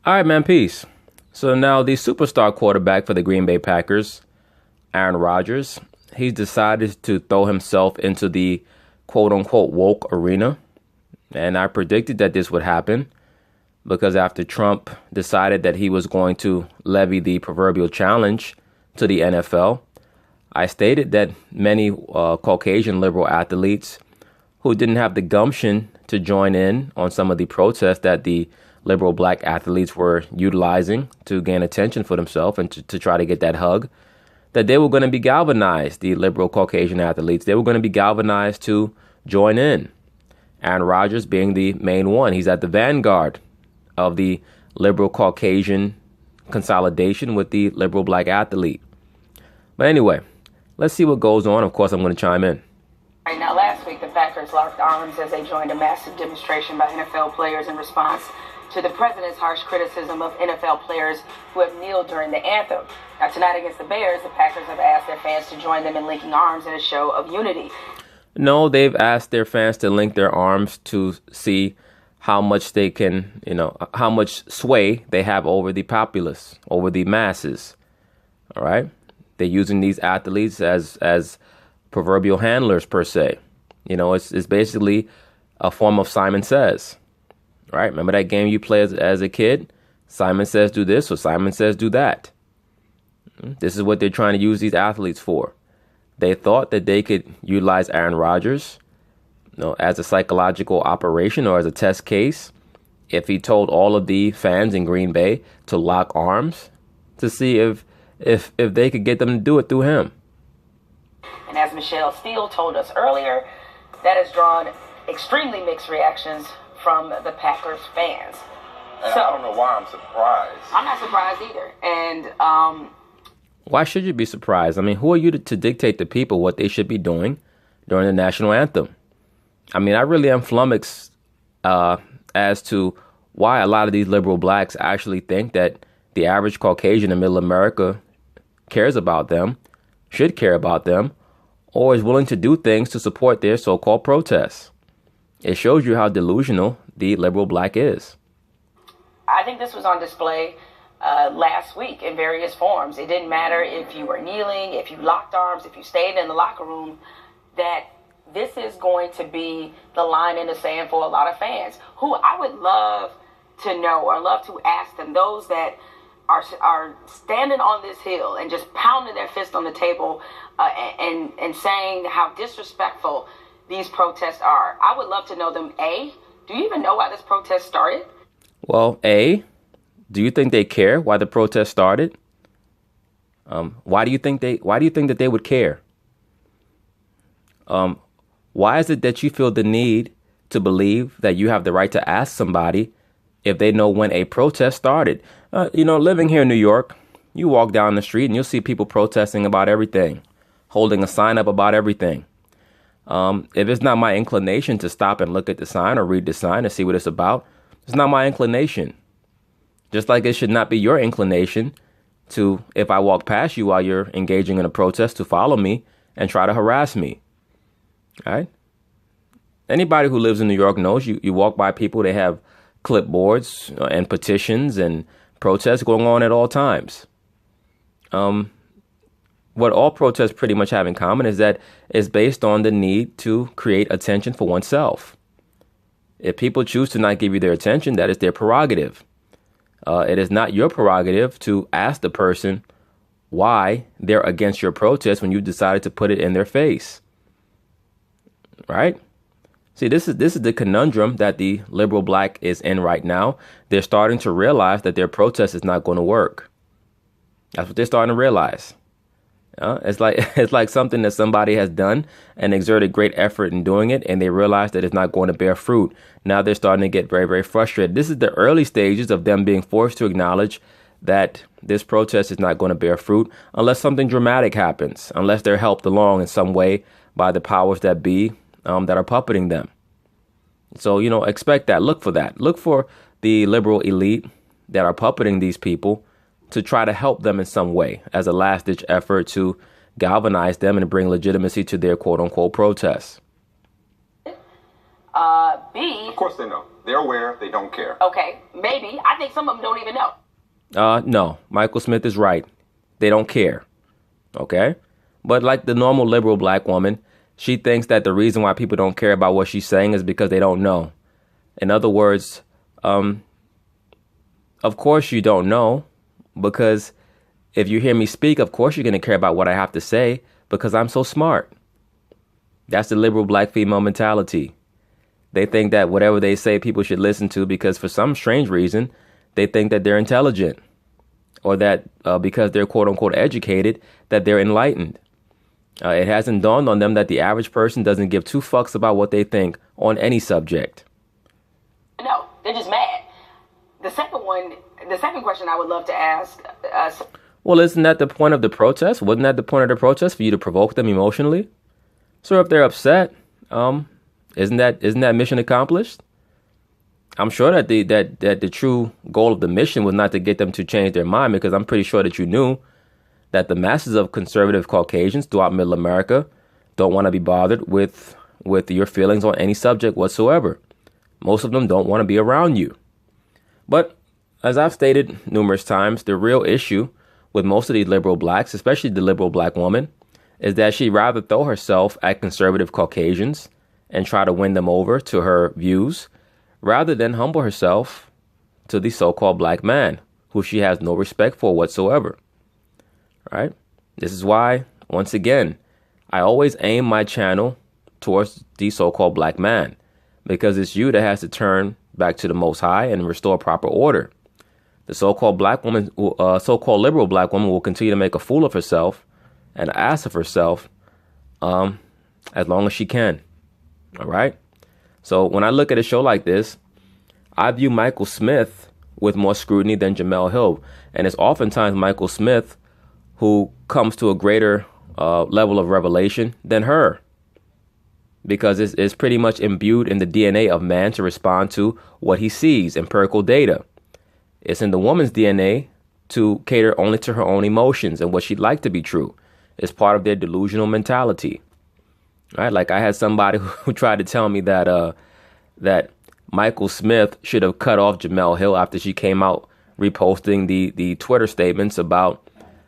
All right, man, peace. So now the superstar quarterback for the Green Bay Packers, Aaron Rodgers, he's decided to throw himself into the quote-unquote woke arena. And I predicted that this would happen because after Trump decided that he was going to levy the proverbial challenge to the NFL, I stated that many Caucasian liberal athletes who didn't have the gumption to join in on some of the protests that the liberal black athletes were utilizing to gain attention for themselves and to try to get that hug, that they were going to be galvanized, the liberal Caucasian athletes. They were going to be galvanized to join in. Aaron Rodgers being the main one. He's at the vanguard of the liberal Caucasian consolidation with the liberal black athlete. But anyway, let's see what goes on. Of course, I'm going to chime in. Right now, last week, the Packers locked arms as they joined a massive demonstration by NFL players in response to the president's harsh criticism of NFL players who have kneeled during the anthem. Now, tonight against the Bears, the Packers have asked their fans to join them in linking arms in a show of unity. No, they've asked their fans to link their arms to see how much they can, how much sway they have over the populace, over the masses. All right. They're using these athletes as proverbial handlers, per se. It's basically a form of Simon Says. Right? Remember that game you played as a kid? Simon says do this, or Simon says do that. This is what they're trying to use these athletes for. They thought that they could utilize Aaron Rodgers, as a psychological operation or as a test case if he told all of the fans in Green Bay to lock arms to see if they could get them to do it through him. And as Michelle Steele told us earlier, that has drawn extremely mixed reactions from the Packers fans. And so, I don't know why I'm surprised. I'm not surprised either. And why should you be surprised? I mean, who are you to dictate to people what they should be doing during the national anthem? I mean, I really am flummoxed as to why a lot of these liberal blacks actually think that the average Caucasian in middle America cares about them, should care about them, or is willing to do things to support their so-called protests. It shows you how delusional the liberal black is. I think this was on display last week in various forms. It didn't matter if you were kneeling, if you locked arms, if you stayed in the locker room, that this is going to be the line in the sand for a lot of fans who I would love to know or love to ask them, those that are standing on this hill and just pounding their fist on the table and saying how disrespectful these protests are. I would love to know them. A, do you even know why this protest started? Well, A, do you think they care why the protest started? Why do you think that they would care? Why is it that you feel the need to believe that you have the right to ask somebody if they know when a protest started? Living here in New York, you walk down the street and you'll see people protesting about everything, holding a sign up about everything. If it's not my inclination to stop and look at the sign or read the sign and see what it's about, it's not my inclination. Just like it should not be your inclination to, if I walk past you while you're engaging in a protest, to follow me and try to harass me. All right? Anybody who lives in New York knows you walk by people, they have clipboards and petitions and protests going on at all times. What all protests pretty much have in common is that it's based on the need to create attention for oneself. If people choose to not give you their attention, that is their prerogative. It is not your prerogative to ask the person why they're against your protest when you decided to put it in their face. Right? See, this is the conundrum that the liberal black is in right now. They're starting to realize that their protest is not going to work. That's what they're starting to realize. It's like something that somebody has done and exerted great effort in doing it, and they realize that it's not going to bear fruit. Now they're starting to get very, very frustrated. This is the early stages of them being forced to acknowledge that this protest is not going to bear fruit unless something dramatic happens, unless they're helped along in some way by the powers that be that are puppeting them. So, expect that. Look for that. Look for the liberal elite that are puppeting these people to try to help them in some way as a last-ditch effort to galvanize them and bring legitimacy to their quote-unquote protests. B, Of course they know. They're aware, they don't care. Okay, maybe. I think some of them don't even know. No, Michael Smith is right. They don't care. Okay? But like the normal liberal black woman, she thinks that the reason why people don't care about what she's saying is because they don't know. In other words, of course you don't know, because if you hear me speak, of course you're going to care about what I have to say because I'm so smart. That's the liberal black female mentality. They think that whatever they say, people should listen to because for some strange reason, they think that they're intelligent or that because they're quote unquote educated, that they're enlightened. It hasn't dawned on them that the average person doesn't give two fucks about what they think on any subject. No, they're just mad. The second question I would love to ask. Well, isn't that the point of the protest? Wasn't that the point of the protest, for you to provoke them emotionally? So if they're upset, isn't that mission accomplished? I'm sure that the true goal of the mission was not to get them to change their mind, because I'm pretty sure that you knew that the masses of conservative Caucasians throughout Middle America don't want to be bothered with your feelings on any subject whatsoever. Most of them don't want to be around you. But as I've stated numerous times, the real issue with most of these liberal blacks, especially the liberal black woman, is that she'd rather throw herself at conservative Caucasians and try to win them over to her views, rather than humble herself to the so-called black man, who she has no respect for whatsoever. Right? This is why, once again, I always aim my channel towards the so-called black man, because it's you that has to turn back to the Most High and restore proper order. The so-called black woman, so-called liberal black woman, will continue to make a fool of herself and an ass of herself as long as she can. All right? So when I look at a show like this, I view Michael Smith with more scrutiny than Jemele Hill. And it's oftentimes Michael Smith who comes to a greater level of revelation than her, because it's pretty much imbued in the DNA of man to respond to what he sees, empirical data. It's in the woman's DNA to cater only to her own emotions and what she'd like to be true. It's part of their delusional mentality. Right? Like I had somebody who tried to tell me that that Michael Smith should have cut off Jemele Hill after she came out reposting the Twitter statements about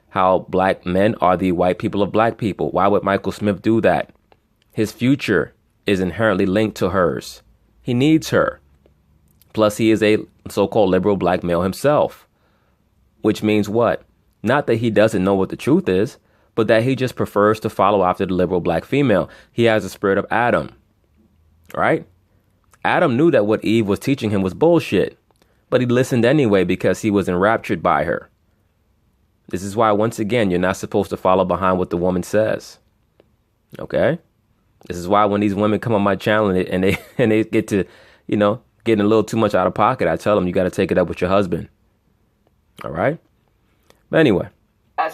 how black men are the white people of black people. Why would Michael Smith do that? His future is inherently linked to hers. He needs her. Plus, he is a so-called liberal black male himself. Which means what? Not that he doesn't know what the truth is, but that he just prefers to follow after the liberal black female. He has the spirit of Adam. Right? Adam knew that what Eve was teaching him was bullshit, but he listened anyway because he was enraptured by her. This is why, once again, you're not supposed to follow behind what the woman says. Okay? This is why when these women come on my channel and they get to, getting a little too much out of pocket, I tell them you got to take it up with your husband. All right? But anyway.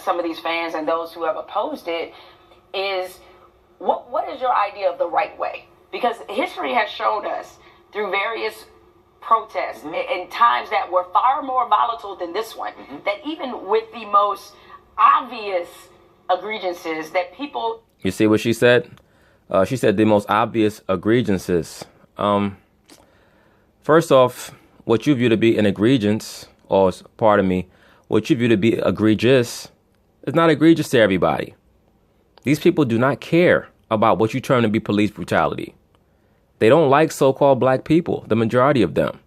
Some of these fans and those who have opposed it is, what is your idea of the right way? Because history has shown us through various protests in times that were far more volatile than this one, that even with the most obvious egregiances that people... You see what she said? She said the most obvious egregiances. First off, what you view to be an egregious, or pardon me, what you view to be egregious is not egregious to everybody. These people do not care about what you term to be police brutality. They don't like so-called black people, the majority of them.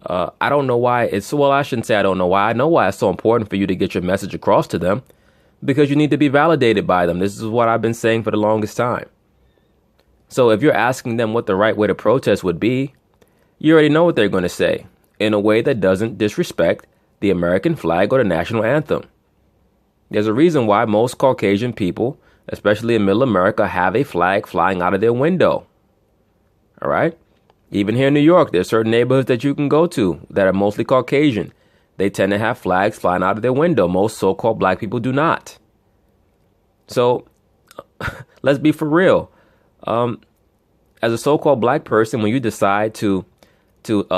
I don't know why I shouldn't say I don't know why. I know why it's so important for you to get your message across to them, because you need to be validated by them. This is what I've been saying for the longest time. So if you're asking them what the right way to protest would be, you already know what they're going to say, in a way that doesn't disrespect the American flag or the national anthem. There's a reason why most Caucasian people, especially in Middle America, have a flag flying out of their window. All right? Even here in New York, there's certain neighborhoods that you can go to that are mostly Caucasian. They tend to have flags flying out of their window. Most so-called black people do not. So let's be for real. As a so-called black person, when you decide to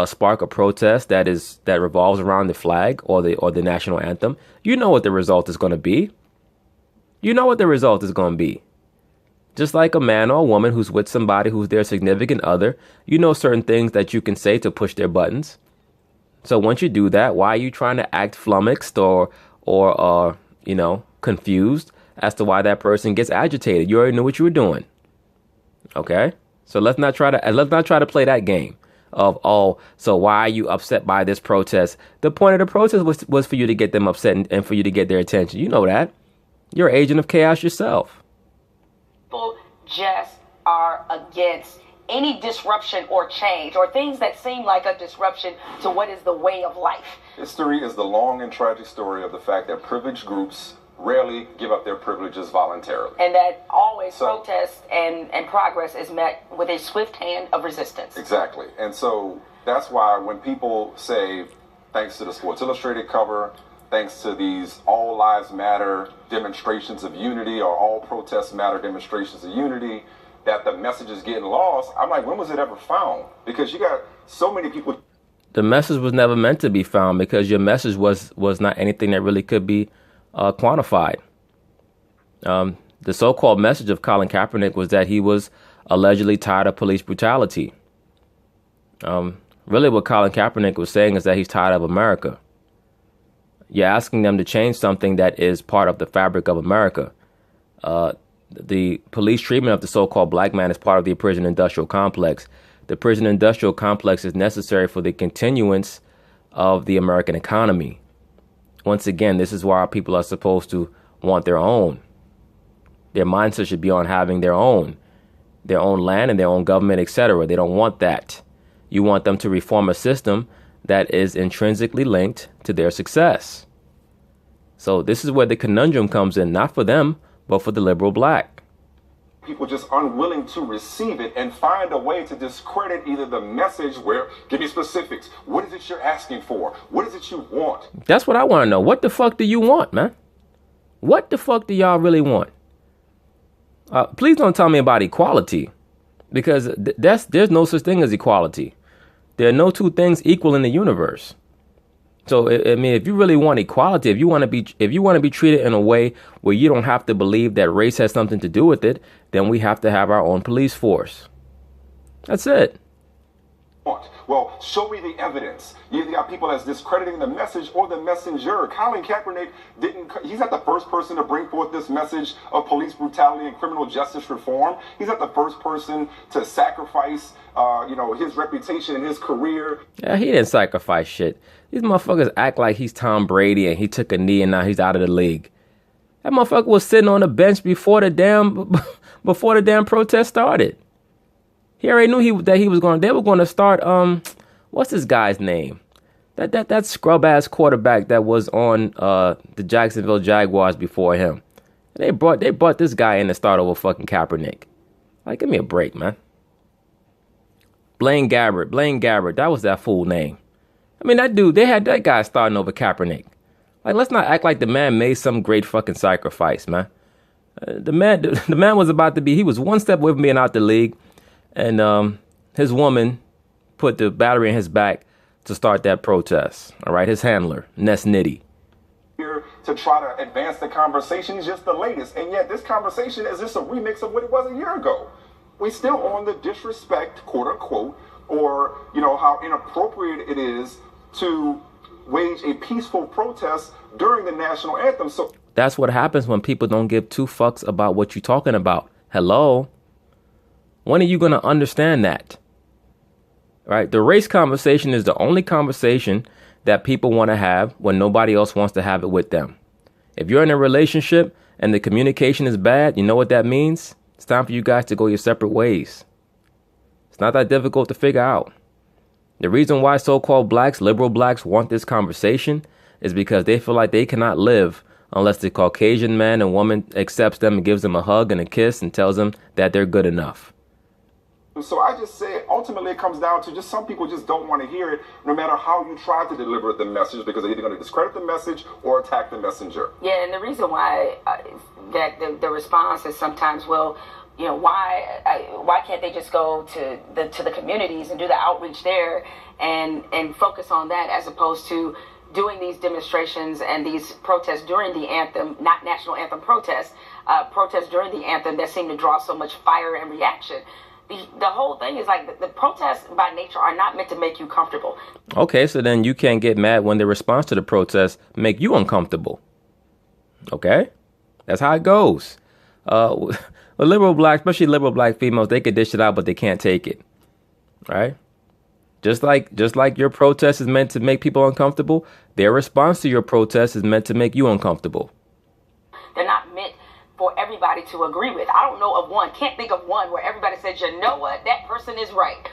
spark a protest that revolves around the flag or the national anthem, you know what the result is going to be. You know what the result is going to be. Just like a man or a woman who's with somebody who's their significant other, you know certain things that you can say to push their buttons. So once you do that, why are you trying to act flummoxed or confused as to why that person gets agitated? You already knew what you were doing. Okay? So let's not try to play that game of, so why are you upset by this protest? The point of the protest was for you to get them upset and for you to get their attention. You know that. You're an agent of chaos yourself. People just are against any disruption or change or things that seem like a disruption to what is the way of life. History is the long and tragic story of the fact that privileged groups rarely give up their privileges voluntarily. And that always protest and progress is met with a swift hand of resistance. Exactly. And so that's why when people say, thanks to the Sports Illustrated cover, thanks to these all lives matter demonstrations of unity or all protests matter demonstrations of unity, that the message is getting lost, I'm like, when was it ever found? Because you got so many people. The message was never meant to be found because your message was not anything that really could be quantified. The so-called message of Colin Kaepernick was that he was allegedly tired of police brutality. Really what Colin Kaepernick was saying is that he's tired of America. You're asking them to change something that is part of the fabric of America. The police treatment of the so-called black man is part of the prison industrial complex. The prison industrial complex is necessary for the continuance of the American economy. Once again, this is why our people are supposed to want their own. Their mindset should be on having their own land and their own government, etc. They don't want that. You want them to reform a system that is intrinsically linked to their success. So this is where the conundrum comes in, not for them, but for the liberal black. People just unwilling to receive it and find a way to discredit either the message where, give me specifics. What is it you're asking for? What is it you want? That's what I want to know. What the fuck do you want, man? What the fuck do y'all really want? Please don't tell me about equality, because there's no such thing as equality. There are no two things equal in the universe. So I mean, if you really want equality, if you want to be treated in a way where you don't have to believe that race has something to do with it, then we have to have our own police force. That's it. Well, show me the evidence. You either got people that's discrediting the message or the messenger. Colin Kaepernick he's not the first person to bring forth this message of police brutality and criminal justice reform. He's not the first person to sacrifice, his reputation and his career. Yeah, he didn't sacrifice shit. These motherfuckers act like he's Tom Brady and he took a knee and now he's out of the league. That motherfucker was sitting on the bench before the damn protest started. He already knew they were going to start, what's this guy's name? That scrub ass quarterback that was on the Jacksonville Jaguars before him. They brought this guy in to start over fucking Kaepernick. Like, give me a break, man. Blaine Gabbert, that was that fool name. I mean, they had that guy starting over Kaepernick. Like, let's not act like the man made some great fucking sacrifice, man. The man was he was one step away from being out the league. And his woman put the battery in his back to start that protest. All right, his handler, Ness Nitty. Here to try to advance the conversation. He's just the latest. And yet this conversation is just a remix of what it was a year ago. We still on the disrespect, quote unquote, or, how inappropriate it is to wage a peaceful protest during the national anthem. So that's what happens when people don't give two fucks about what you're talking about. Hello? When are you going to understand that? Right? The race conversation is the only conversation that people want to have when nobody else wants to have it with them. If you're in a relationship and the communication is bad, you know what that means? It's time for you guys to go your separate ways. It's not that difficult to figure out. The reason why so-called blacks, liberal blacks, want this conversation is because they feel like they cannot live unless the Caucasian man and woman accepts them and gives them a hug and a kiss and tells them that they're good enough. So I just say, ultimately, it comes down to just some people just don't want to hear it, no matter how you try to deliver the message, because they're either going to discredit the message or attack the messenger. Yeah, and the reason why that the response is sometimes, well, why can't they just go to the communities and do the outreach there and focus on that as opposed to doing these demonstrations and these protests during the anthem, not national anthem protests, protests during the anthem that seem to draw so much fire and reaction. The whole thing is like the protests by nature are not meant to make you comfortable. Okay, so then you can't get mad when the response to the protest make you uncomfortable. Okay, that's how it goes. With liberal black, especially liberal black females, they could dish it out, but they can't take it. Right? Just like your protest is meant to make people uncomfortable, their response to your protest is meant to make you uncomfortable. They're not meant for everybody to agree with. I don't know of one, can't think of one where everybody says, you know what, that person is right.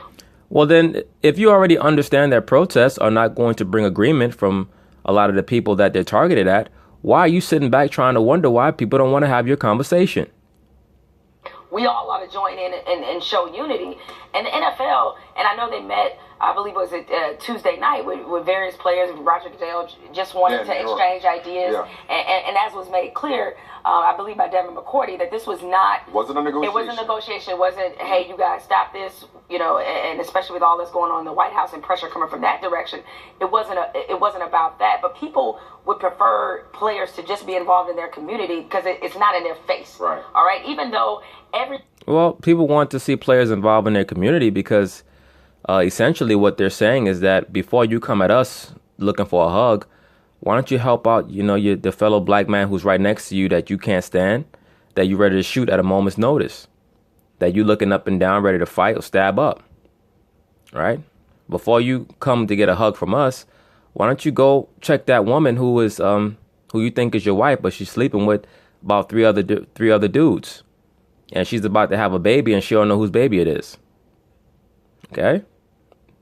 Well, then, if you already understand that protests are not going to bring agreement from a lot of the people that they're targeted at, why are you sitting back trying to wonder why people don't want to have your conversation? We all ought to join in and show unity. And the NFL, and I know they met, I believe it was Tuesday night with various players. Roger Goodell just wanted to exchange ideas. Yeah. And as was made clear, I believe by Devin McCourty, that this wasn't a negotiation. It wasn't a negotiation. It wasn't, hey, you guys stop this, and especially with all this going on in the White House and pressure coming from that direction. It wasn't about that. But people would prefer players to just be involved in their community because it's not in their face. Right. All right. Even though Well, people want to see players involved in their community because essentially what they're saying is that before you come at us looking for a hug, why don't you help out, the fellow black man who's right next to you that you can't stand, that you're ready to shoot at a moment's notice, that you looking up and down, ready to fight or stab up, right? Before you come to get a hug from us, why don't you go check that woman who you think is your wife, but she's sleeping with about three other dudes, and she's about to have a baby, and she don't know whose baby it is. Okay,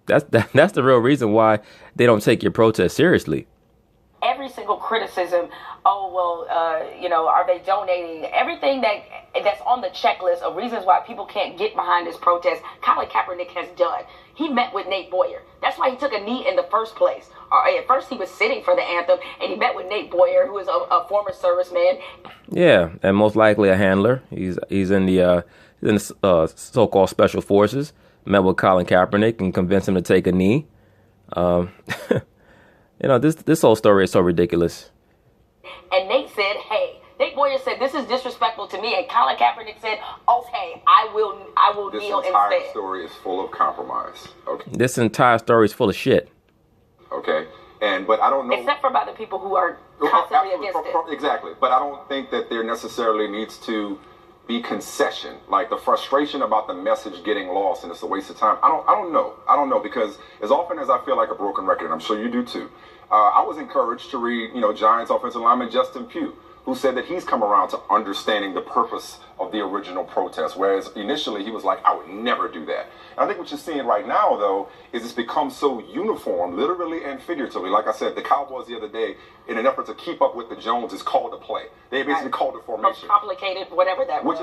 that's the real reason why they don't take your protest seriously. Every single criticism, are they donating? Everything that's on the checklist of reasons why people can't get behind this protest, Colin Kaepernick has done. He met with Nate Boyer. That's why he took a knee in the first place. At first he was sitting for the anthem, and he met with Nate Boyer, who is a former serviceman. Yeah, and most likely a handler. He's in the so-called special forces. Met with Colin Kaepernick and convinced him to take a knee. This whole story is so ridiculous. And Nate Boyer said, this is disrespectful to me. And Colin Kaepernick said, okay, I will kneel instead. This entire story is full of compromise. Okay. This entire story is full of shit. Okay. But I don't know. Except for by the people who are constantly against it. Exactly. But I don't think that there necessarily needs to be concession. Like the frustration about the message getting lost and it's a waste of time. I don't know because as often as I feel like a broken record, and I'm sure you do too, I was encouraged to read, Giants offensive lineman Justin Pugh, who said that he's come around to understanding the purpose of the original protest, whereas initially he was like, I would never do that. And I think what you're seeing right now, though, is it's become so uniform, literally and figuratively. Like I said, the Cowboys the other day, in an effort to keep up with the Joneses, called a play. They basically called it formation. Most complicated, whatever that was.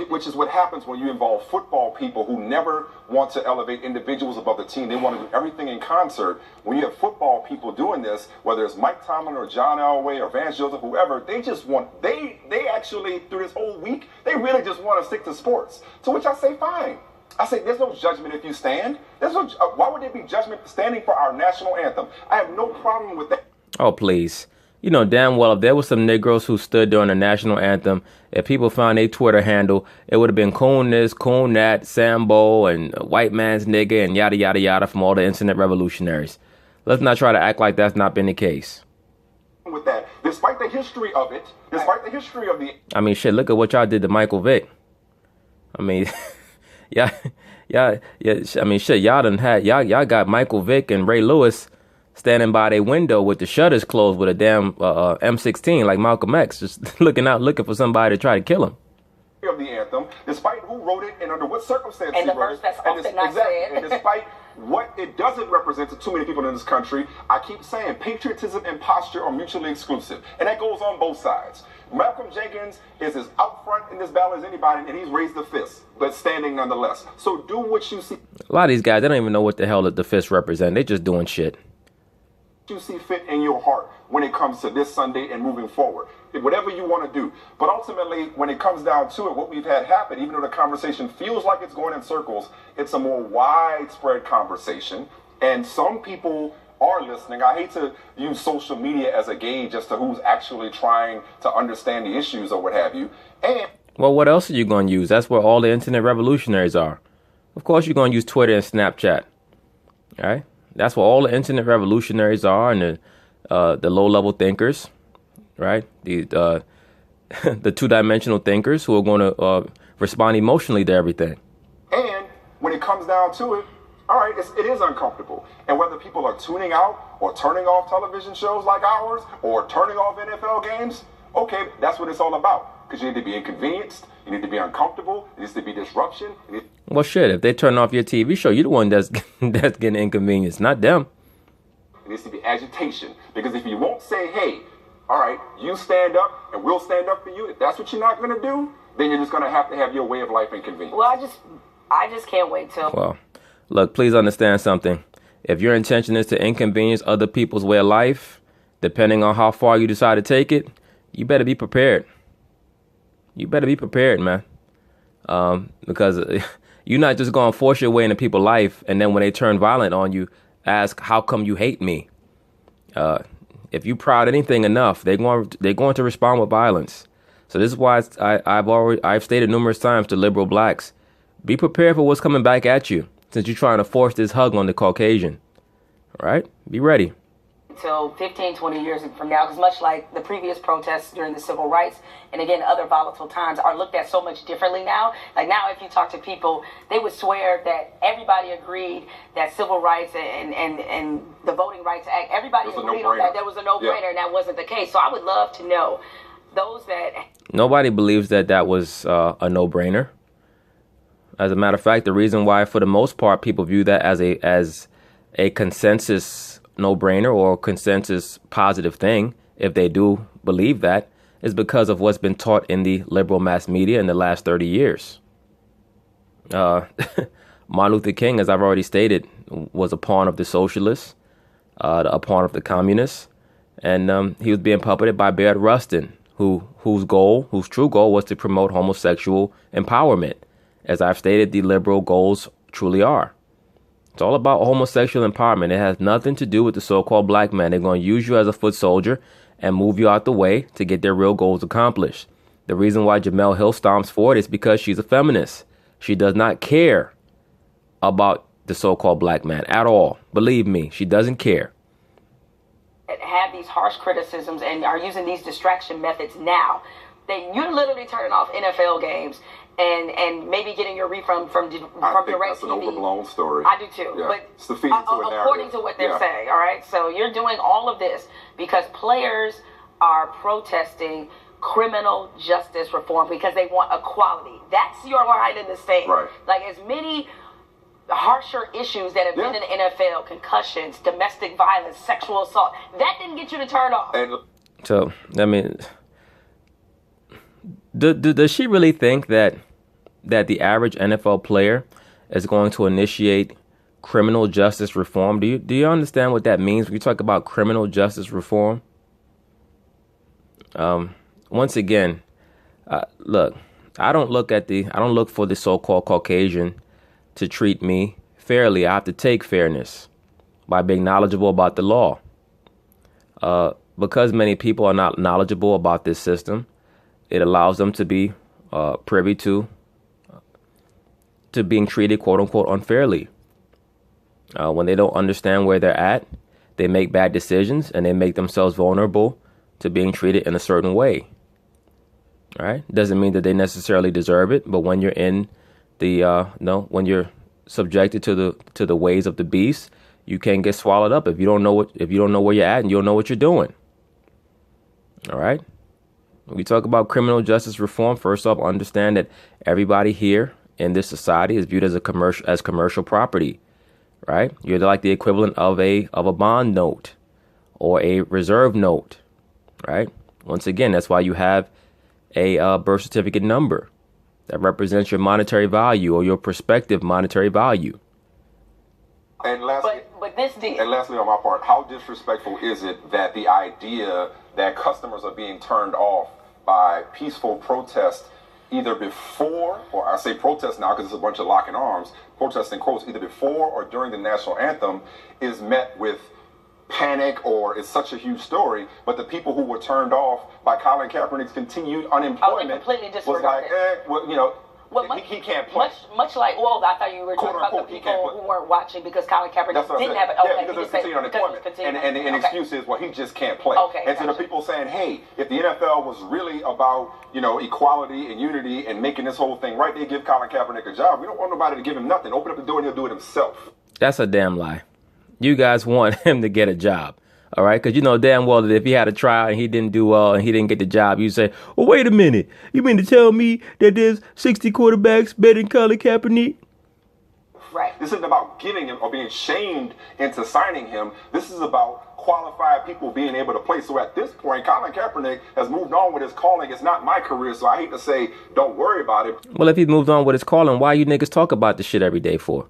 Which is what happens when you involve football people who never want to elevate individuals above the team. They want to do everything in concert. When you have football people doing this, whether it's Mike Tomlin or John Elway or Vance Joseph, whoever, they actually, through this whole week, they really just want to stick to sports. To which I say, fine. I say, there's no judgment if you stand. Why would there be judgment standing for our national anthem? I have no problem with that. Oh, please. You know damn well if there was some Negroes who stood during the national anthem, if people found a Twitter handle, it would have been coon this, coon that, Sambo, and white man's nigga, and yada, yada, yada from all the internet revolutionaries. Let's not try to act like that's not been the case. With that, despite the history of it, I mean, shit, look at what y'all did to Michael Vick. I mean, yeah. I mean, shit, y'all got Michael Vick and Ray Lewis standing by their window with the shutters closed with a damn M16 like Malcolm X, just looking for somebody to try to kill him. Of the anthem, despite who wrote it and under what circumstances and the verse that's often not said. And despite what it doesn't represent to too many people in this country, I keep saying patriotism and posture are mutually exclusive, and that goes on both sides. Malcolm Jenkins is as out front in this battle as anybody, and he's raised the fist, but standing nonetheless. So do what you see. A lot of these guys, they don't even know what the hell the fist represent. They just doing shit. You see fit in your heart when it comes to this Sunday and moving forward, whatever you want to do. But ultimately, when it comes down to it, what we've had happen, even though the conversation feels like it's going in circles, it's a more widespread conversation. And some people are listening. I hate to use social media as a gauge as to who's actually trying to understand the issues or what have you. And well, what else are you going to use? That's where all the internet revolutionaries are. Of course, you're going to use Twitter and Snapchat. All right? That's where all the internet revolutionaries are, and the low-level thinkers, right? The the two-dimensional thinkers who are going to respond emotionally to everything. And when it comes down to it, all right, it is uncomfortable. And whether people are tuning out or turning off television shows like ours or turning off NFL games, okay, that's what it's all about. Because you need to be inconvenienced, you need to be uncomfortable, it needs to be disruption. Well, shit, if they turn off your TV show, you're the one that's getting inconvenienced, not them. It needs to be agitation. Because if you won't say, hey, all right, you stand up and we'll stand up for you, if that's what you're not going to do, then you're just going to have your way of life inconvenienced. Well, I just can't wait till... Well, look, please understand something. If your intention is to inconvenience other people's way of life, depending on how far you decide to take it, you better be prepared. You better be prepared, man. Because you're not just going to force your way into people's life, and then when they turn violent on you, ask, how come you hate me? If you proud anything enough, they're going to respond with violence. So this is why I've stated numerous times to liberal blacks, be prepared for what's coming back at you, since you're trying to force this hug on the Caucasian. All right? Be ready. Until 15, 20 years from now, because much like the previous protests during the civil rights and again other volatile times are looked at so much differently now. Like now, if you talk to people, they would swear that everybody agreed that civil rights and the Voting Rights Act, everybody agreed on that. There was a no-brainer, and that wasn't the case. So I would love to know those that... Nobody believes that was a no-brainer. As a matter of fact, the reason why, for the most part, people view that as a consensus no-brainer or consensus positive thing, if they do believe that, is because of what's been taught in the liberal mass media in the last 30 years. Martin Luther King, as I've already stated, was a pawn of the socialists, a pawn of the communists, and he was being puppeted by Bayard Rustin, whose true goal was to promote homosexual empowerment. As I've stated, the liberal goals truly are. It's all about homosexual empowerment. It has nothing to do with the so-called black man. They're going to use you as a foot soldier and move you out the way to get their real goals accomplished. The reason why Jemele Hill stomps forward is because she's a feminist. She does not care about the so-called black man at all. Believe me, she doesn't care. Have these harsh criticisms and are using these distraction methods now. That you're literally turning off NFL games and maybe getting your refund from direct that's TV. An overblown story. I do too. Yeah. But it's the feed into a according to what they're saying, all right? So you're doing all of this because players are protesting criminal justice reform because they want equality. That's your line in the sand. Right. Like as many harsher issues that have been in the NFL, concussions, domestic violence, sexual assault, that didn't get you to turn off. So, I mean, does she really think that the average NFL player is going to initiate criminal justice reform? Do you understand what that means when you talk about criminal justice reform? Once again, look, I don't look for the so-called Caucasian to treat me fairly. I have to take fairness by being knowledgeable about the law. Because many people are not knowledgeable about this system, it allows them to be privy to being treated, quote unquote, unfairly. When they don't understand where they're at, they make bad decisions and they make themselves vulnerable to being treated in a certain way. All right? Doesn't mean that they necessarily deserve it, but when you're in when you're subjected to the ways of the beast, you can get swallowed up if you don't know where you're at and you don't know what you're doing. All right? When we talk about criminal justice reform, first off, understand that everybody here in this society is viewed as commercial property, right? You're like the equivalent of a bond note or a reserve note, right? Once again, that's why you have a birth certificate number that represents your monetary value or your prospective monetary value. And lastly, and lastly, on my part, how disrespectful is it that the idea that customers are being turned off by peaceful protest either before, or I say protest now because it's a bunch of locking arms, protest in quotes, either before or during the national anthem is met with panic or it's such a huge story, but the people who were turned off by Colin Kaepernick's continued unemployment completely was like, well, you know, he can't play. Much like, well, I thought you were talking about the people who weren't watching because Colin Kaepernick didn't have it. Yeah, because it's continued unemployment. And the excuse is, well, he just can't play. Okay, and so the people saying, hey, if the NFL was really about, you know, equality and unity and making this whole thing right, they give Colin Kaepernick a job. We don't want nobody to give him nothing. Open up the door and he'll do it himself. That's a damn lie. You guys want him to get a job. All right, because you know damn well that if he had a trial and he didn't do well and he didn't get the job, you say, well, wait a minute. You mean to tell me that there's 60 quarterbacks better than Colin Kaepernick? Right. This isn't about giving him or being shamed into signing him. This is about qualified people being able to play. So at this point, Colin Kaepernick has moved on with his calling. It's not my career, so I hate to say don't worry about it. Well, if he's moved on with his calling, why you niggas talk about this shit every day for?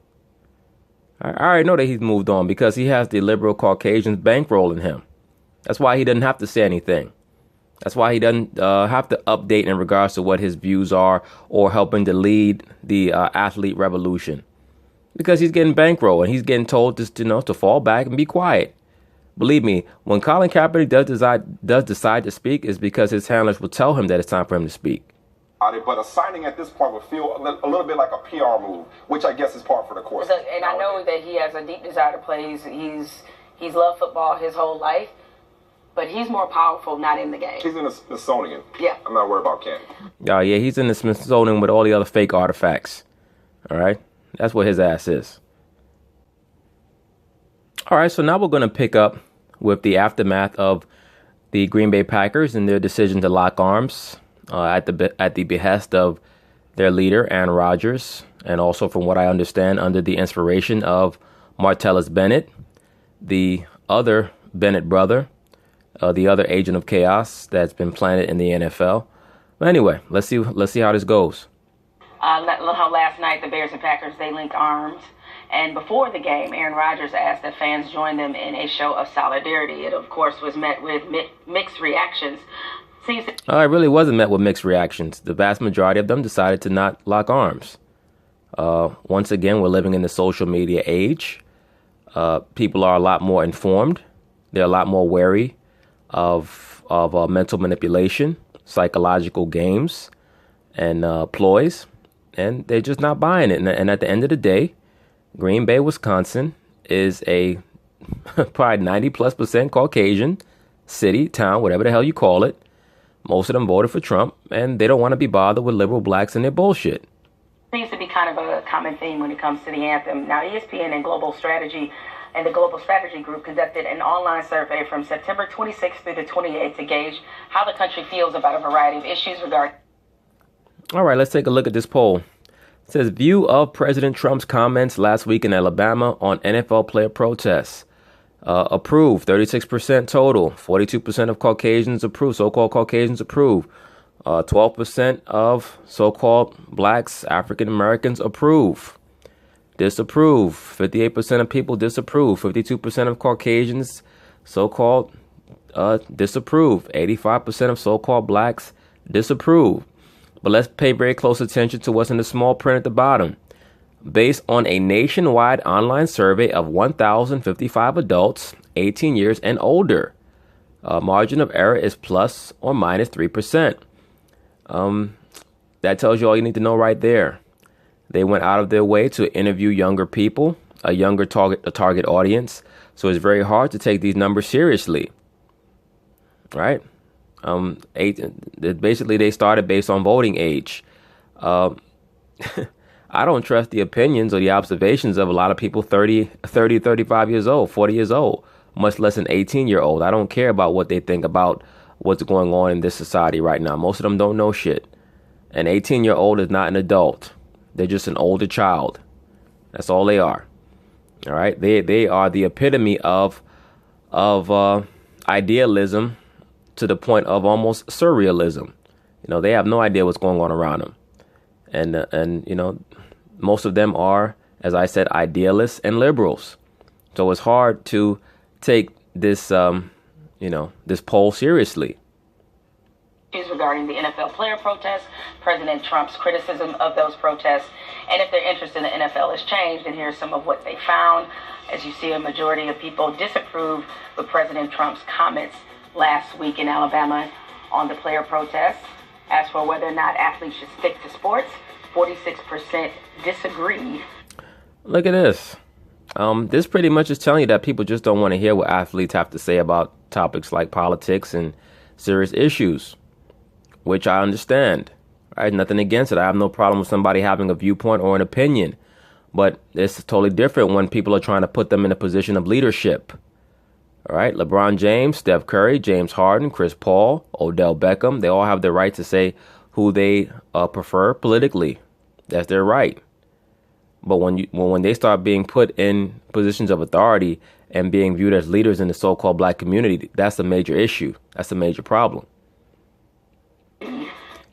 I already know that he's moved on because he has the liberal Caucasians bankrolling him. That's why he doesn't have to say anything. That's why he doesn't have to update in regards to what his views are or helping to lead the athlete revolution. Because he's getting bankrolled and he's getting told just, to fall back and be quiet. Believe me, when Colin Kaepernick does decide to speak, it's because his handlers will tell him that it's time for him to speak. But a signing at this point would feel a little bit like a PR move, which I guess is part for the course. And I know that he has a deep desire to play. He's loved football his whole life, but he's more powerful not in the game. He's in the Smithsonian. Yeah. I'm not worried about Ken. Oh, yeah, he's in the Smithsonian with all the other fake artifacts. All right? That's what his ass is. All right, so now we're going to pick up with the aftermath of the Green Bay Packers and their decision to lock arms at the behest of their leader, Aaron Rodgers, and also, from what I understand, under the inspiration of Martellus Bennett, the other Bennett brother, the other agent of chaos that's been planted in the NFL. But anyway, let's see how this goes. Last night, the Bears and Packers, they linked arms. And before the game, Aaron Rodgers asked that fans join them in a show of solidarity. It, of course, was met with mixed reactions. It really wasn't met with mixed reactions. The vast majority of them decided to not lock arms. Once again, we're living in the social media age. People are a lot more informed. They're a lot more wary of mental manipulation, psychological games, and ploys. And they're just not buying it. And at the end of the day, Green Bay, Wisconsin is a probably 90+% Caucasian city, town, whatever the hell you call it. Most of them voted for Trump, and they don't want to be bothered with liberal blacks and their bullshit. Seems to be kind of a common theme when it comes to the anthem. Now, ESPN and Global Strategy and the Global Strategy Group conducted an online survey from September 26th through the 28th to gauge how the country feels about a variety of issues regarding. All right, let's take a look at this poll. It says, view of President Trump's comments last week in Alabama on NFL player protests. Approve, 36% total. 42% of Caucasians approve, so-called Caucasians approve. 12% of so-called blacks, African Americans approve. Disapprove, 58% of people disapprove. 52% of Caucasians, so-called, disapprove. 85% of so-called blacks disapprove. But let's pay very close attention to what's in the small print at the bottom. Based on a nationwide online survey of 1,055 adults, 18 years and older, margin of error is plus or minus 3%. That tells you all you need to know right there. They went out of their way to interview younger people, a younger target audience. So it's very hard to take these numbers seriously, right? Basically, they started based on voting age. I don't trust the opinions or the observations of a lot of people 30, 35 years old, 40 years old, much less an 18-year-old. I don't care about what they think about what's going on in this society right now. Most of them don't know shit. An 18-year-old is not an adult. They're just an older child. That's all they are. All right. They are the epitome of idealism to the point of almost surrealism. They have no idea what's going on around them. And most of them are, as I said, idealists and liberals. So it's hard to take this, this poll seriously. Regarding the NFL player protests, President Trump's criticism of those protests, and if their interest in the NFL has changed. And here's some of what they found. as you see a majority of people disapprove with President Trump's comments last week in Alabama on the player protests. As for whether or not athletes should stick to sports, 46% disagreed. Look at this. This pretty much is telling you that people just don't want to hear what athletes have to say about topics like politics and serious issues, which I understand. Right? Nothing against it. I have no problem with somebody having a viewpoint or an opinion. But it's totally different when people are trying to put them in a position of leadership. All right, LeBron James, Steph Curry, James Harden, Chris Paul, Odell Beckham, they all have the right to say who they prefer politically. That's their right. But when they start being put in positions of authority and being viewed as leaders in the so-called black community, that's a major issue. That's a major problem.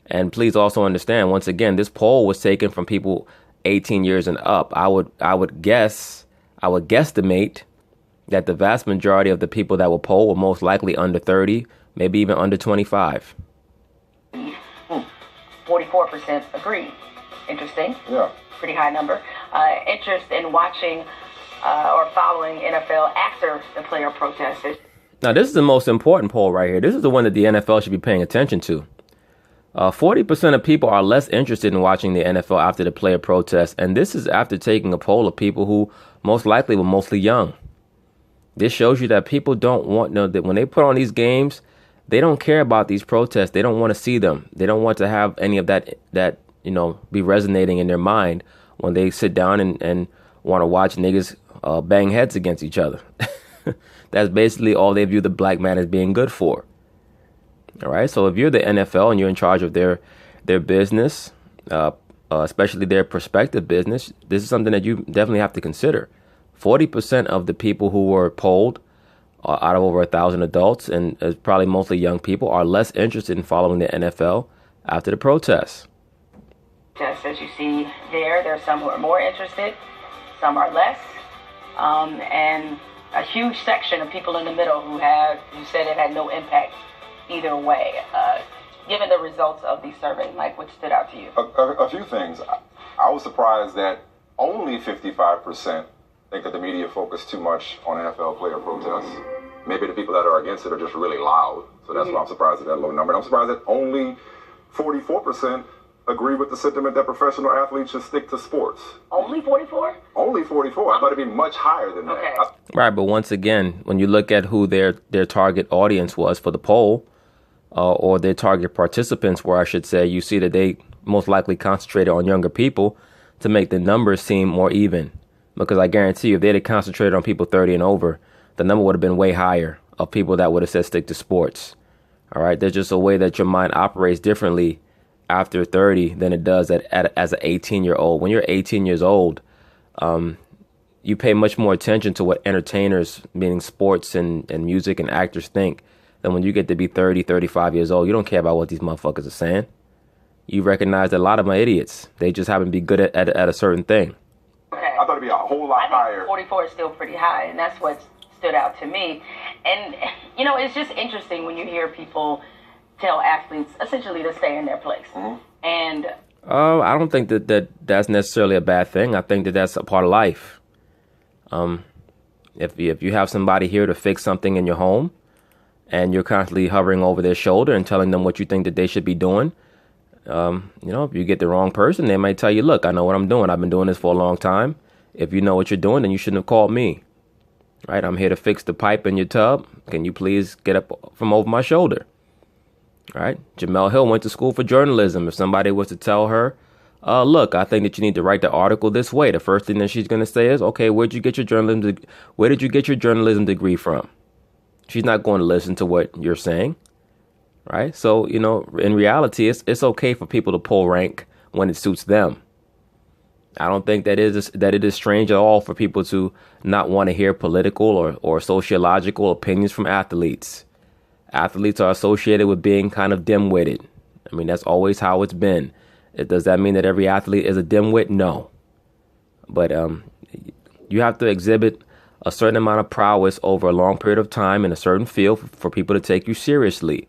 And please also understand, once again, this poll was taken from people 18 years and up. I would guesstimate that the vast majority of the people that were polled were most likely under 30, maybe even under 25. 44% agree. Interesting. Yeah. Pretty high number. Interest in watching or following NFL after the player protests. Now, this is the most important poll right here. This is the one that the NFL should be paying attention to. 40% of people are less interested in watching the NFL after the player protests, and this is after taking a poll of people who most likely were mostly young. This shows you that people don't want, that when they put on these games, they don't care about these protests. They don't want to see them. They don't want to have any of that be resonating in their mind when they sit down and want to watch niggas bang heads against each other. That's basically all they view the black man as being good for. All right. So if you're the NFL and you're in charge of their business, especially their prospective business, this is something that you definitely have to consider. 40% of the people who were polled out of over 1,000 adults, and probably mostly young people, are less interested in following the NFL after the protests. Just as you see there's some who are more interested, some are less, and a huge section of people in the middle who said it had no impact either way. Given the results of the survey, Mike, what stood out to you? A few things. I was surprised that only 55% think that the media focused too much on NFL player protests. Maybe the people that are against it are just really loud. So that's why I'm surprised at that low number. And I'm surprised that only 44% agree with the sentiment that professional athletes should stick to sports. Only 44? Only 44. I thought it'd be much higher than that. Okay. Right, but once again, when you look at who their target audience was for the poll, or their target participants were, I should say, you see that they most likely concentrated on younger people to make the numbers seem more even. Because I guarantee you, if they'd have concentrated on people 30 and over, the number would have been way higher of people that would have said stick to sports. All right, there's just a way that your mind operates differently after 30 than it does as an 18-year-old. When you're 18 years old, you pay much more attention to what entertainers, meaning sports and music and actors, think than when you get to be 30, 35 years old. You don't care about what these motherfuckers are saying. You recognize that a lot of them are idiots. They just happen to be good at a certain thing. Okay. I thought it'd be a whole lot higher. 44 is still pretty high, and that's what stood out to me. And, it's just interesting when you hear people tell athletes essentially to stay in their place. Mm-hmm. And I don't think that's necessarily a bad thing. I think that that's a part of life. If you have somebody here to fix something in your home and you're constantly hovering over their shoulder and telling them what you think that they should be doing, if you get the wrong person, they might tell you, look, I know what I'm doing. I've been doing this for a long time. If you know what you're doing, then you shouldn't have called me. Right? I'm here to fix the pipe in your tub. Can you please get up from over my shoulder? Right? Jamel Hill went to school for journalism. If somebody was to tell her, look, I think that you need to write the article this way, the first thing that she's going to say is, okay, where did you get your journalism degree from? She's not going to listen to what you're saying. Right? So, in reality, it's okay for people to pull rank when it suits them. I don't think that it is strange at all for people to not want to hear political or sociological opinions from athletes. Athletes are associated with being kind of dim-witted. I mean, that's always how it's been. Does that mean that every athlete is a dimwit? No. But you have to exhibit a certain amount of prowess over a long period of time in a certain field for people to take you seriously.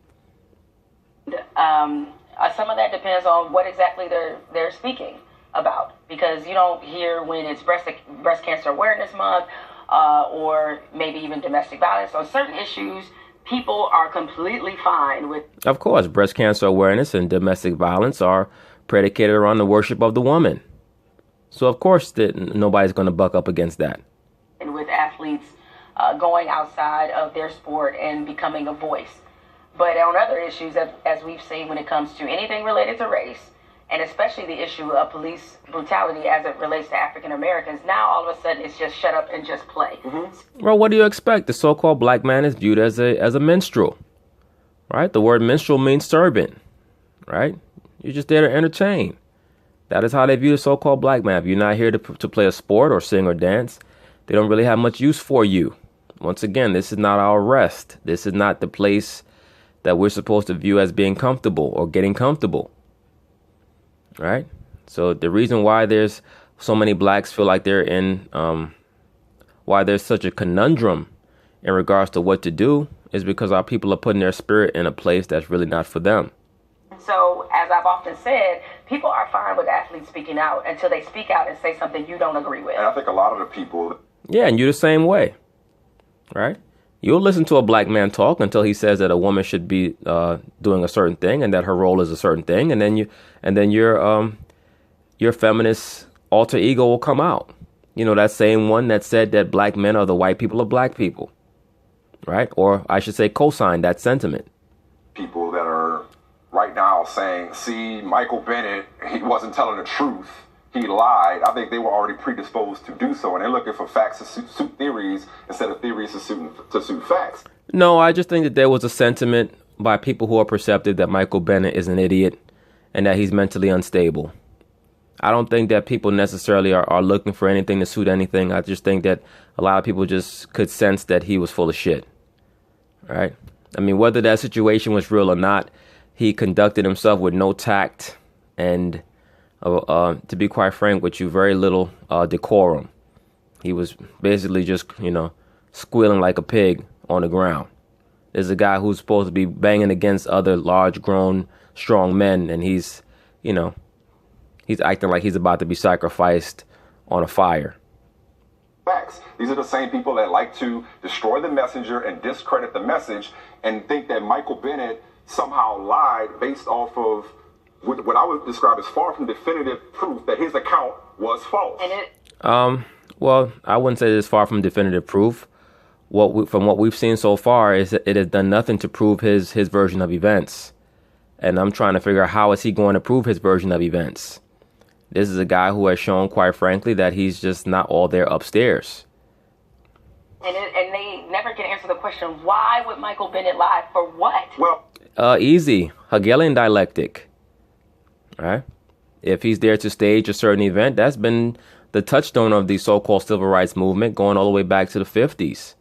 Some of that depends on what exactly they're speaking about, because you don't hear when it's breast cancer awareness month or maybe even domestic violence. On certain issues, people are completely fine with. Of course, breast cancer awareness and domestic violence are predicated around the worship of the woman. So, of course, nobody's going to buck up against that. And with athletes going outside of their sport and becoming a voice. But on other issues, as we've seen when it comes to anything related to race, and especially the issue of police brutality as it relates to African Americans, now all of a sudden it's just shut up and just play. Mm-hmm. Well, what do you expect? The so-called black man is viewed as a minstrel, right? The word minstrel means servant, right? You're just there to entertain. That is how they view the so-called black man. If you're not here to play a sport or sing or dance, they don't really have much use for you. Once again, this is not our rest. This is not the place that we're supposed to view as being comfortable or getting comfortable. Right? So the reason why there's so many blacks feel like they're in, why there's such a conundrum in regards to what to do is because our people are putting their spirit in a place that's really not for them. So, as I've often said, people are fine with athletes speaking out until they speak out and say something you don't agree with. And I think a lot of the people... Yeah, and you're the same way, right? You'll listen to a black man talk until he says that a woman should be doing a certain thing and that her role is a certain thing, and then your feminist alter ego will come out. You know, that same one that said that black men are the white people of black people, right? Or I should say co-sign that sentiment. People that are right now saying, see, Michael Bennett, he wasn't telling the truth. He lied. I think they were already predisposed to do so, and they're looking for facts to suit theories instead of theories to suit facts. No, I just think that there was a sentiment by people who are perceptive that Michael Bennett is an idiot and that he's mentally unstable. I don't think that people necessarily are looking for anything to suit anything. I just think that a lot of people just could sense that he was full of shit. Right? I mean, whether that situation was real or not, he conducted himself with no tact and, to be quite frank with you, very little decorum. He was basically just, squealing like a pig on the ground. There's a guy who's supposed to be banging against other large, grown, strong men, and he's acting like he's about to be sacrificed on a fire. Facts. These are the same people that like to destroy the messenger and discredit the message and think that Michael Bennett somehow lied based off of what I would describe as far from definitive proof that his account was false. Well, I wouldn't say it's far from definitive proof. From what we've seen so far is that it has done nothing to prove his version of events. And I'm trying to figure out how is he going to prove his version of events. This is a guy who has shown, quite frankly, that he's just not all there upstairs. And they never can answer the question, why would Michael Bennett lie? For what? Well, easy. Hegelian dialectic. Right? If he's there to stage a certain event, that's been the touchstone of the so-called civil rights movement going all the way back to the 50s.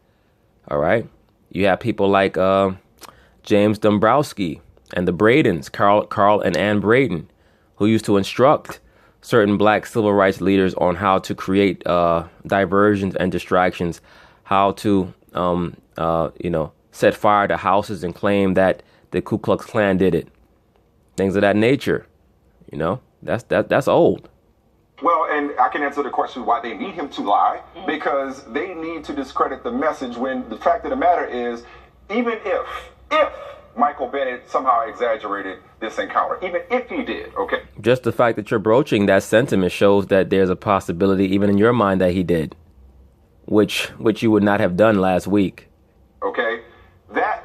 All right? You have people like James Dombrowski and the Bradens, Carl and Ann Braden, who used to instruct certain black civil rights leaders on how to create diversions and distractions, how to, set fire to houses and claim that the Ku Klux Klan did it. Things of that nature. That's old. Well, and I can answer the question why they need him to lie, because they need to discredit the message when the fact of the matter is, even if Michael Bennett somehow exaggerated this encounter, even if he did, okay? Just the fact that you're broaching that sentiment shows that there's a possibility, even in your mind, that he did, which you would not have done last week. Okay? That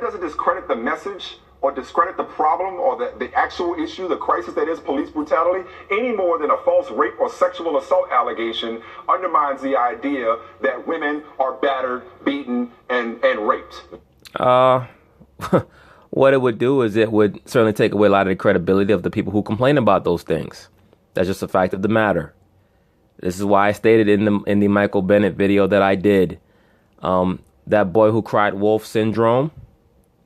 doesn't discredit the message or discredit the problem or the actual issue, the crisis that is police brutality, any more than a false rape or sexual assault allegation undermines the idea that women are battered, beaten, and raped. What it would do is it would certainly take away a lot of the credibility of the people who complain about those things. That's just a fact of the matter. This is why I stated in the Michael Bennett video that I did, that boy who cried wolf syndrome,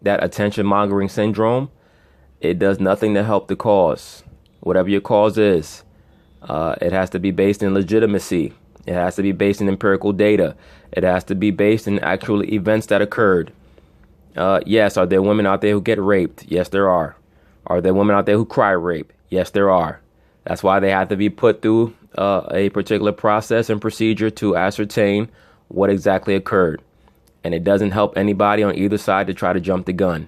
that attention-mongering syndrome, it does nothing to help the cause. Whatever your cause is, it has to be based in legitimacy. It has to be based in empirical data. It has to be based in actual events that occurred. Yes, are there women out there who get raped? Yes, there are. Are there women out there who cry rape? Yes, there are. That's why they have to be put through a particular process and procedure to ascertain what exactly occurred. And it doesn't help anybody on either side to try to jump the gun.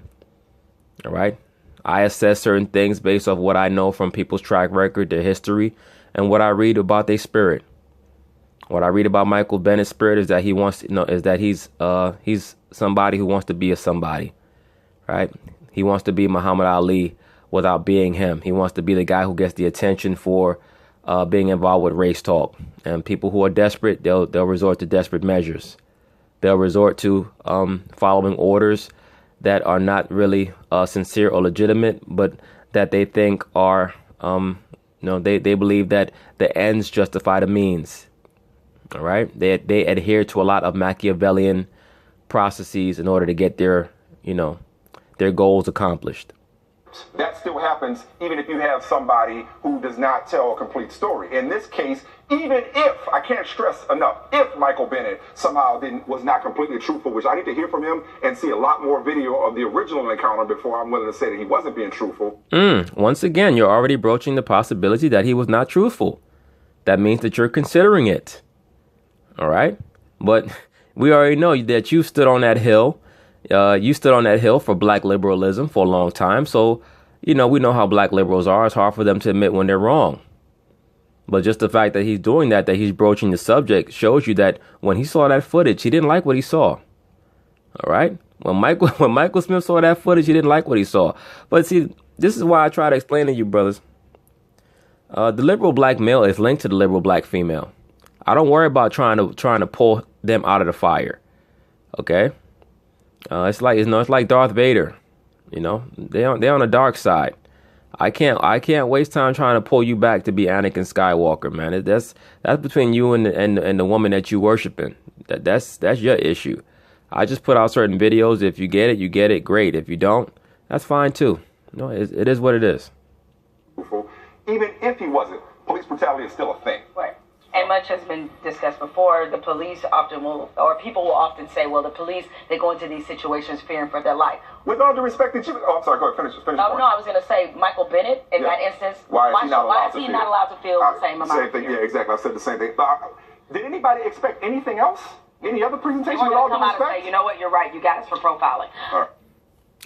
All right. I assess certain things based off what I know from people's track record, their history, and what I read about their spirit. What I read about Michael Bennett's spirit is that he wants to know is that he's somebody who wants to be a somebody. Right. He wants to be Muhammad Ali without being him. He wants to be the guy who gets the attention for being involved with race talk. And people who are desperate, they'll resort to desperate measures. They'll resort to following orders that are not really sincere or legitimate, but that they think are, they believe that the ends justify the means. All right. They adhere to a lot of Machiavellian processes in order to get their goals accomplished. That still happens even if you have somebody who does not tell a complete story. In this case, even if, I can't stress enough, if Michael Bennett somehow was not completely truthful, which I need to hear from him and see a lot more video of the original encounter before I'm willing to say that he wasn't being truthful. Once again, you're already broaching the possibility that he was not truthful. That means that you're considering it. All right. But we already know that you stood on that hill. You stood on that hill for black liberalism for a long time. So, we know how black liberals are. It's hard for them to admit when they're wrong. But just the fact that he's doing that he's broaching the subject shows you that when he saw that footage, he didn't like what he saw. All right. When Michael Smith saw that footage, he didn't like what he saw. But see, this is why I try to explain to you, brothers. The liberal black male is linked to the liberal black female. I don't worry about trying to pull them out of the fire. OK. It's like Darth Vader. They're on the dark side. I can't waste time trying to pull you back to be Anakin Skywalker, man. That's between you and the woman that you worshiping. That's your issue. I just put out certain videos. If you get it, you get it. Great. If you don't, that's fine too. It is what it is. Even if he wasn't, police brutality is still a thing. Right. And much has been discussed before. The police people will often say, well, the police, they go into these situations fearing for their life. With all due respect, I'm sorry, go ahead, finish. No, I was going to say Michael Bennett, in that instance, why is he not allowed to feel the same amount? Same thing, yeah, exactly. I said the same thing. Did anybody expect anything else? Any other presentation with all due respect? And say, you know what, you're right, you got us for profiling.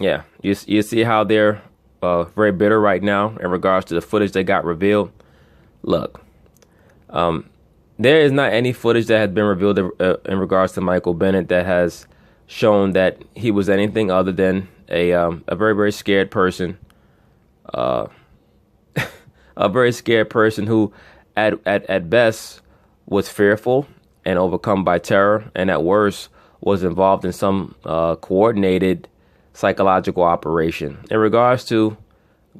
Yeah, you see how they're very bitter right now in regards to the footage that got revealed? Look, there is not any footage that has been revealed in regards to Michael Bennett that has shown that he was anything other than a very, very scared person, a very scared person who at best was fearful and overcome by terror, and at worst was involved in some coordinated psychological operation. In regards to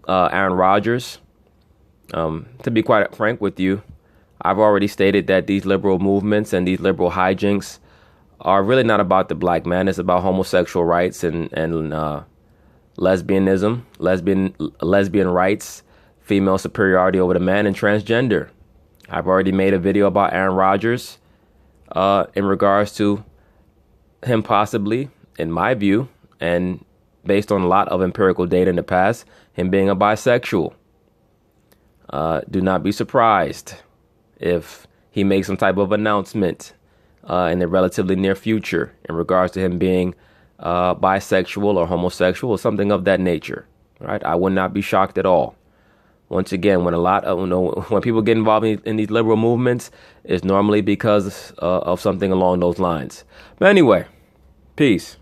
Aaron Rodgers, to be quite frank with you, I've already stated that these liberal movements and these liberal hijinks are really not about the black man. It's about homosexual rights and lesbianism, lesbian rights, female superiority over the man, and transgender. I've already made a video about Aaron Rodgers in regards to him possibly, in my view, and based on a lot of empirical data in the past, him being a bisexual. Do not be surprised if he makes some type of announcement in the relatively near future in regards to him being bisexual or homosexual or something of that nature. Right? I would not be shocked at all. Once again, when people get involved in these liberal movements, it's normally because of something along those lines. But anyway, peace.